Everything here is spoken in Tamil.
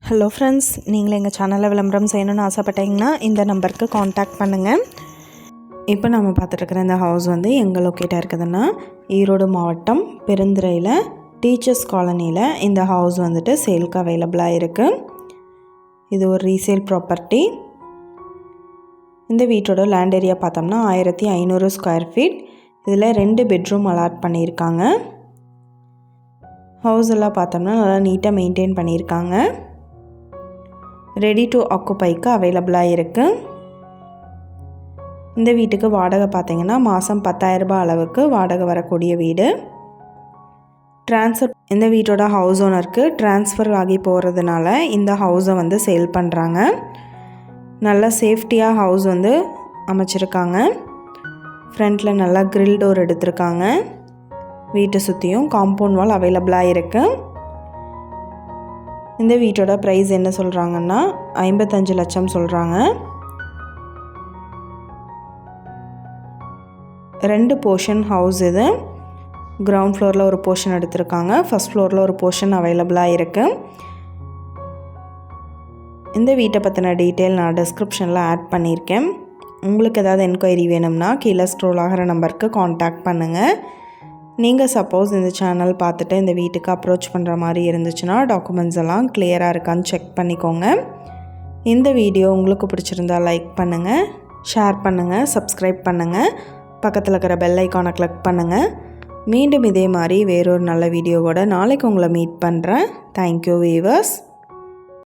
ஹலோ ஃப்ரெண்ட்ஸ், நீங்கள் எங்கள் சேனலில் விளம்பரம் செய்யணும்னு ஆசைப்பட்டீங்கன்னா இந்த நம்பருக்கு காண்டாக்ட் பண்ணுங்கள். இப்போ நம்ம பார்த்துட்ருக்குற இந்த ஹவுஸ் வந்து எங்கே லொக்கேட்டாக இருக்குதுன்னா ஈரோடு மாவட்டம் பெருந்துறையில் டீச்சர்ஸ் காலனியில் இந்த ஹவுஸ் வந்துட்டு சேலுக்கு அவைலபிளாக இருக்குது. இது ஒரு ரீசேல் ப்ராப்பர்ட்டி. இந்த வீட்டோட லேண்ட் ஏரியா பார்த்தோம்னா 1500 ஸ்கொயர் ஃபீட். இதில் 2 பெட்ரூம் அலாட் பண்ணியிருக்காங்க. ஹவுஸ் எல்லாம் பார்த்தோம்னா நல்லா நீட்டாக மெயின்டைன் பண்ணியிருக்காங்க. ரெடி டு ஆக்குபைக்கு அவைலபிளாக இருக்குது. இந்த வீட்டுக்கு வாடகை பார்த்திங்கன்னா மாதம் 10,000 ரூபாய் அளவுக்கு வாடகை வரக்கூடிய வீடு. இந்த வீட்டோட ஹவுஸ் ஓனருக்கு ட்ரான்ஸ்ஃபர் ஆகி போகிறதுனால இந்த ஹவுஸை வந்து சேல் பண்ணுறாங்க. நல்லா சேஃப்டியாக ஹவுஸ் வந்து அமைச்சிருக்காங்க. ஃப்ரண்ட்டில் நல்லா கிரில் டோர் எடுத்திருக்காங்க. வீட்டை சுற்றியும் காம்பவுண்ட் வால் அவைலபிளாக இருக்குது. இந்த வீட்டோட ப்ரைஸ் என்ன சொல்கிறாங்கன்னா 55 லட்சம் சொல்கிறாங்க. 2 போர்ஷன் ஹவுஸ் இது. கிரவுண்ட் ஃப்ளோரில் ஒரு போர்ஷன் எடுத்திருக்காங்க. ஃபஸ்ட் ஃப்ளோரில் ஒரு போர்ஷன் அவைலபிளாக இருக்குது. இந்த வீட்டை பற்றின டீட்டெயில் நான் டிஸ்கிரிப்ஷனில் ஆட் பண்ணியிருக்கேன். உங்களுக்கு ஏதாவது என்கொயரி வேணும்னா கீழே ஸ்க்ரோல் ஆகிற நம்பருக்கு காண்டாக்ட் பண்ணுங்கள். நீங்கள் சப்போஸ் இந்த சேனல் பார்த்துட்டு இந்த வீட்டுக்கு அப்ரோச் பண்ணுற மாதிரி இருந்துச்சுன்னா டாக்குமெண்ட்ஸ் எல்லாம் கிளியராக இருக்கான்னு செக் பண்ணிக்கோங்க. இந்த வீடியோ உங்களுக்கு பிடிச்சிருந்தா லைக் பண்ணுங்கள், ஷேர் பண்ணுங்கள், சப்ஸ்கிரைப் பண்ணுங்கள், பக்கத்தில் இருக்கிற பெல் ஐக்கானை கிளிக் பண்ணுங்கள். மீண்டும் இதே மாதிரி வேறொரு நல்ல வீடியோவோட நாளைக்கு உங்களை மீட் பண்ணுறேன். Thank you viewers.